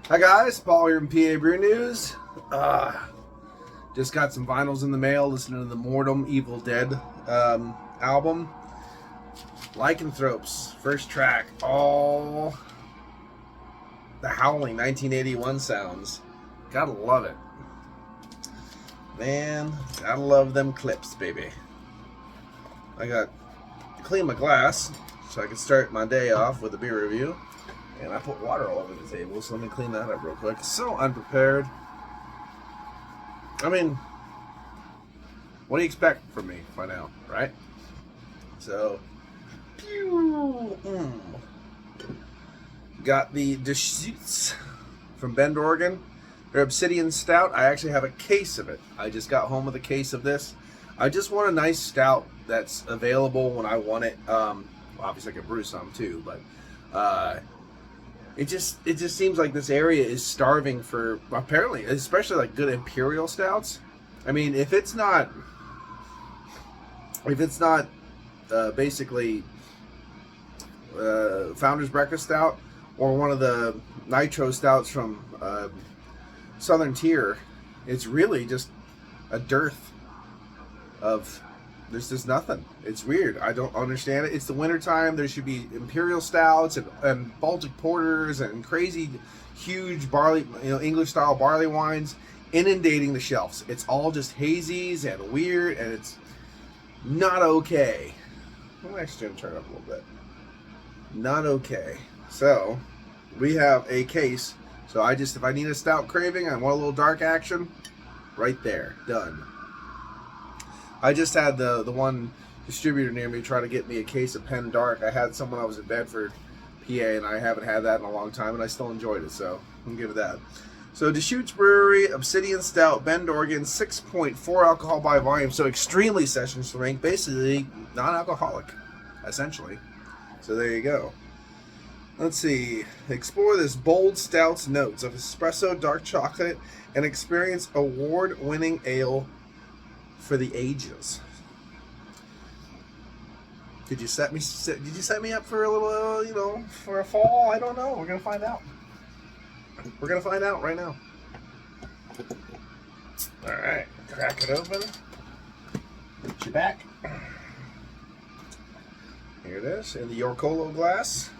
Hi guys, Paul here from PA Brew News. Just got some vinyls in the mail, listening to the Mortem Evil Dead album. Lycanthropes, first track, all the howling 1981 sounds. Gotta love it. Man, gotta love them clips, baby. I got to clean my glass so I can start my day off with a beer review. And I put water all over the table, so let me clean that up real quick. So unprepared. I mean, what do you expect from me by now, right? So, got the Deschutes from Bend, Oregon. Their Obsidian Stout. I actually have a case of it. I just got home with a case of this. I just want a nice stout that's available when I want it. Obviously, I could brew some too, but it just seems like this area is starving for, apparently, especially like good imperial stouts. I mean, if it's not basically Founder's Breakfast Stout or one of the nitro stouts from Southern Tier, it's really just a dearth of. There's just nothing. It's weird. I don't understand it. It's the wintertime. There should be imperial stouts and Baltic porters and crazy, huge barley, English style barley wines inundating the shelves. It's all just hazies and weird, and it's not okay. I'm actually gonna turn it up a little bit. Not okay. So we have a case. So if I need a stout craving, I want a little dark action, right there, done. I just had the one distributor near me try to get me a case of Penn Dark. I had some when I was in Bedford, PA, and I haven't had that in a long time, and I still enjoyed it, so I'm gonna give it that. So Deschutes Brewery, Obsidian Stout, Bend, Oregon, 6.4 alcohol by volume, so extremely session strength, basically non-alcoholic, essentially. So there you go. Let's see. Explore this bold stout's notes of espresso, dark chocolate, and experience award-winning ale for the ages. Did you set me up for a little, for a fall? I don't know. We're gonna find out. We're gonna find out right now. All right, crack it open. Get you back. Here it is in the Yorkolo glass.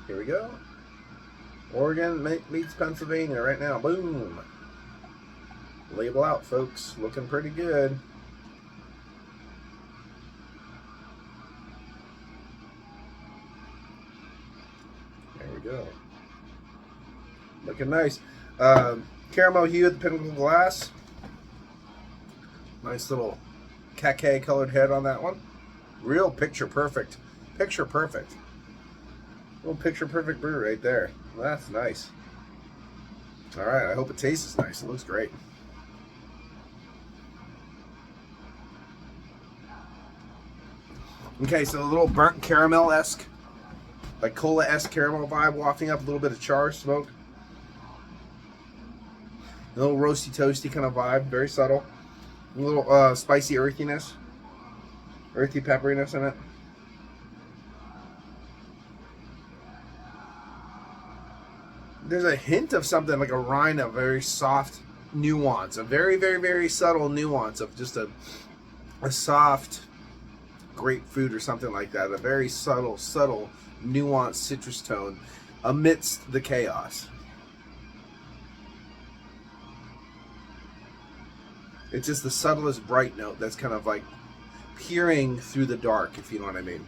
Here we go. Oregon meets Pennsylvania right now. Boom. Label out, folks. Looking pretty good. There we go. Looking nice. Caramel hue at the pinnacle glass. Nice little khaki colored head on that one. Real picture perfect. Picture perfect. Little picture perfect brew right there. Well, that's nice. All right. I hope it tastes nice. It looks great. Okay, so a little burnt caramel-esque, like cola-esque caramel vibe wafting up, a little bit of char smoke. A little roasty toasty kind of vibe, very subtle. A little spicy earthiness, earthy pepperiness in it. There's a hint of something like a rind, a very soft nuance, a very, very, very subtle nuance of just a soft grapefruit or something like that. A very subtle, nuanced citrus tone amidst the chaos. It's just the subtlest bright note that's kind of like peering through the dark, if you know what I mean.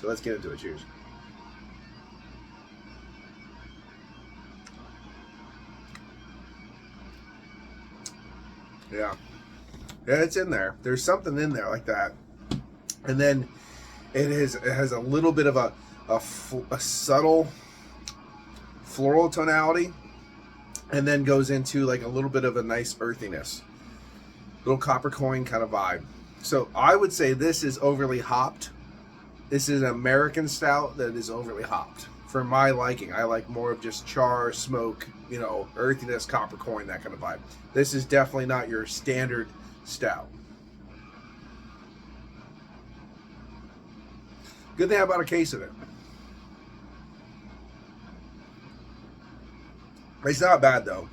So let's get into it. Cheers. Yeah, it's in there. There's something in there like that, and then it has a little bit of a subtle floral tonality, and then goes into like a little bit of a nice earthiness, little copper coin kind of vibe. So I would say this is overly hopped. This is an American stout that is overly hopped. For my liking, I like more of just char, smoke, earthiness, copper coin, that kind of vibe. This is definitely not your standard stout. Good thing I bought a case of it. It's not bad though.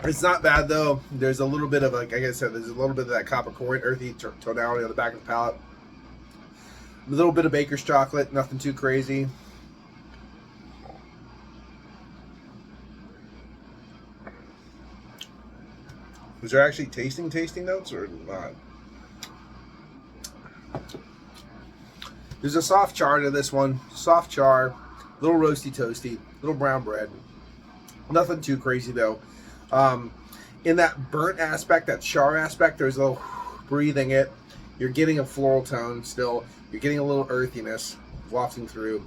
It's not bad though. There's a little bit of, like I said, there's a little bit of that copper corn, earthy tonality on the back of the palate. A little bit of baker's chocolate, nothing too crazy. Was there actually tasting notes or not? There's a soft char to this one. Soft char, little roasty toasty, little brown bread. Nothing too crazy though. In that burnt aspect, that char aspect, there's a little breathing it. You're getting a floral tone still. You're getting a little earthiness wafting through.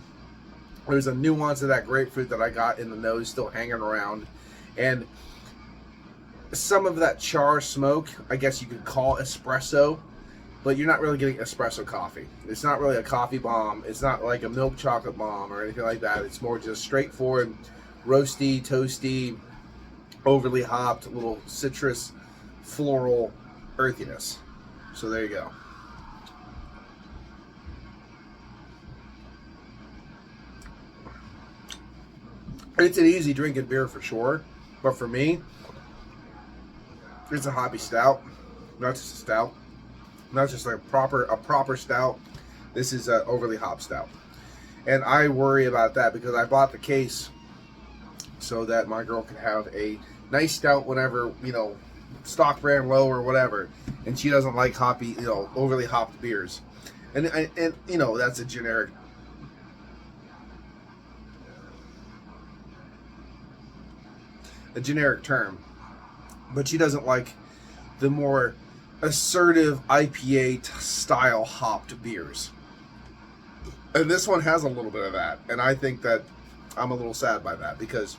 There's a nuance of that grapefruit that I got in the nose still hanging around. And some of that char smoke, I guess you could call espresso, but you're not really getting espresso coffee. It's not really a coffee bomb. It's not like a milk chocolate bomb or anything like that. It's more just straightforward, roasty, toasty, overly hopped, little citrus, floral earthiness. So there you go. It's an easy drinking beer for sure, but for me, it's a hoppy stout, not just a stout, not just like a proper stout. This is an overly hopped stout, and I worry about that because I bought the case so that my girl can have a nice stout whenever, you know, stock ran low or whatever, and she doesn't like hoppy, you know, overly hopped beers, and you know, that's a generic term, but she doesn't like the more assertive IPA style hopped beers. And this one has a little bit of that, and I think that I'm a little sad by that because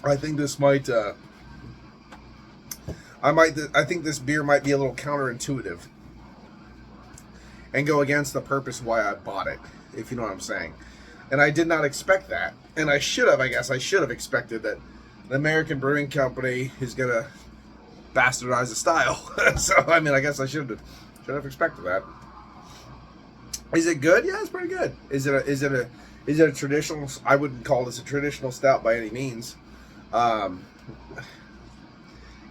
I think this might I think this beer might be a little counterintuitive and go against the purpose why I bought it, if you know what I'm saying. And I did not expect that, and I should have expected that the American Brewing Company is gonna bastardize the style. So I mean, I guess I should have expected that. Is it good? Yeah, it's pretty good. Is it a traditional? I wouldn't call this a traditional stout by any means. And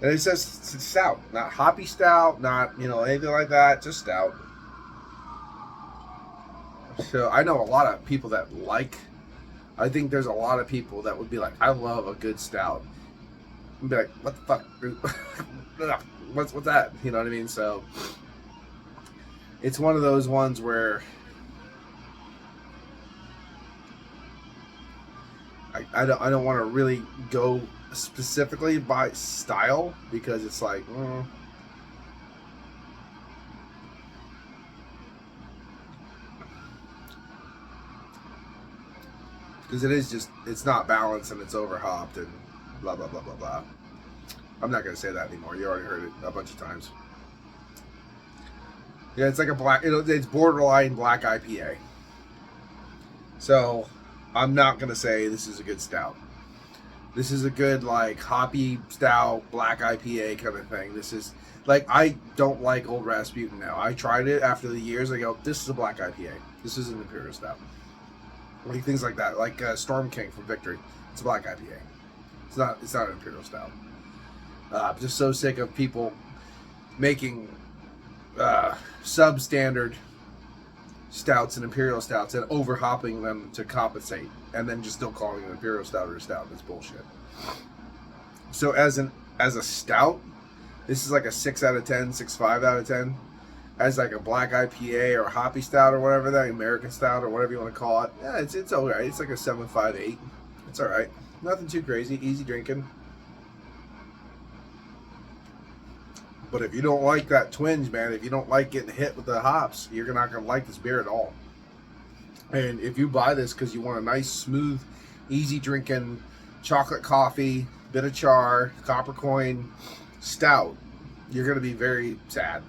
it says stout, not hoppy stout, not, you know, anything like that, just stout. So I know a lot of people that I think there's a lot of people that would be like, I love a good stout. And be like, what the fuck? What's that? You know what I mean? So it's one of those ones where I don't want to really go specifically by style because it's like, because it's not balanced and it's overhopped and blah blah blah blah blah. I'm not gonna say that anymore. You already heard it a bunch of times. Yeah, it's like it's borderline black IPA. So I'm not gonna say this is a good stout. This is a good, like, hoppy stout black IPA kind of thing. This is like, I don't like Old Rasputin now. I tried it after the years. I go, this is a black IPA. This is an Imperial Stout. Like things like that, like Storm King from Victory. It's a black IPA. It's not an Imperial Stout. I'm just so sick of people making substandard stouts and Imperial Stouts and overhopping them to compensate, and then just still calling it an Imperial Stout or a stout. That's bullshit. So as a stout, this is like a 6 out of 10, 6.5 out of 10. As like a black IPA or a hoppy stout or whatever, that American stout or whatever you want to call it, yeah, it's all right. It's like a 7.5, 8. It's all right. Nothing too crazy. Easy drinking. But if you don't like that twinge, man, if you don't like getting hit with the hops, you're not going to like this beer at all. And if you buy this because you want a nice, smooth, easy drinking chocolate coffee, bit of char, copper coin stout, you're going to be very sad.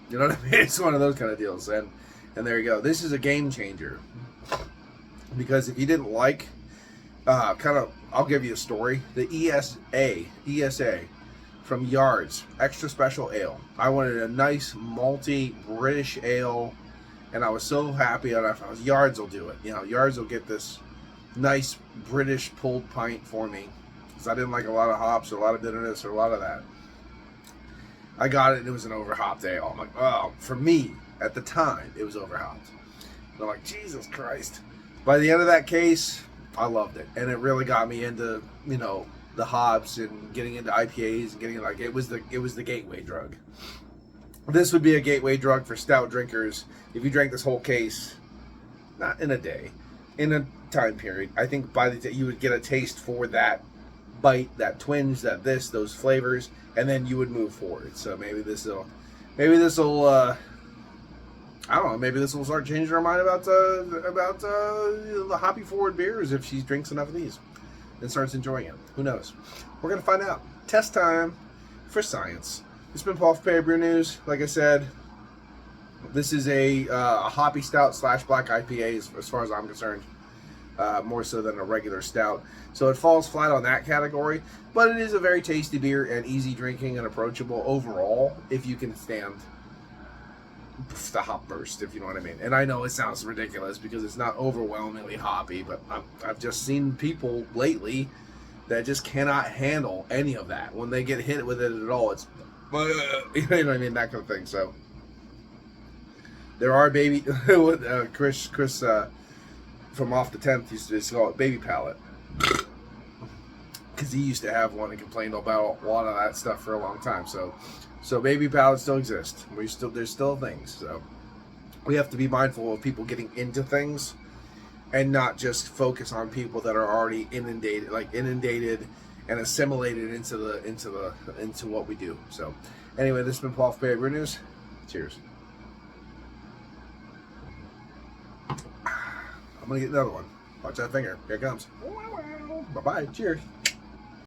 You know what I mean? It's one of those kind of deals. And there you go. This is a game changer. Because if you didn't like, I'll give you a story. The ESA from Yards, extra special ale. I wanted a nice malty British ale, and I was so happy. And I thought Yards will do it. You know, Yards will get this nice British pulled pint for me, because I didn't like a lot of hops or a lot of bitterness or a lot of that. I got it and it was an overhopped ale. I'm like, oh, for me at the time it was overhopped. And I'm like, Jesus Christ. By the end of that case, I loved it, and it really got me into, you know, the hops and getting into IPAs and getting, like, it was the gateway drug. This would be a gateway drug for stout drinkers. If you drank this whole case, not in a day, in a time period, I think by the day you would get a taste for that bite, that twinge, those flavors, and then you would move forward. So maybe this will I don't know, maybe this will start changing her mind about the hoppy forward beers if she drinks enough of these and starts enjoying it. Who knows? We're gonna find out. Test time for science. It's been Paul for PABrewNews. Like I said, this is a hoppy stout / black IPA as far as I'm concerned. More so than a regular stout. So it falls flat on that category, but it is a very tasty beer and easy drinking and approachable overall if you can stand the hop burst, if you know what I mean. And I know it sounds ridiculous because it's not overwhelmingly hoppy, but I've just seen people lately that just cannot handle any of that. When they get hit with it at all, it's you know what I mean, that kind of thing. So there are baby Chris from Off the 10th used to just call it baby palate, because he used to have one and complained about a lot of that stuff for a long time. So baby palates still exist. There's still things. So we have to be mindful of people getting into things and not just focus on people that are already inundated and assimilated into what we do. So anyway, this has been Paul for PABrewNews. Cheers. I'm gonna get another one. Watch that finger. Here it comes. Bye bye. Cheers.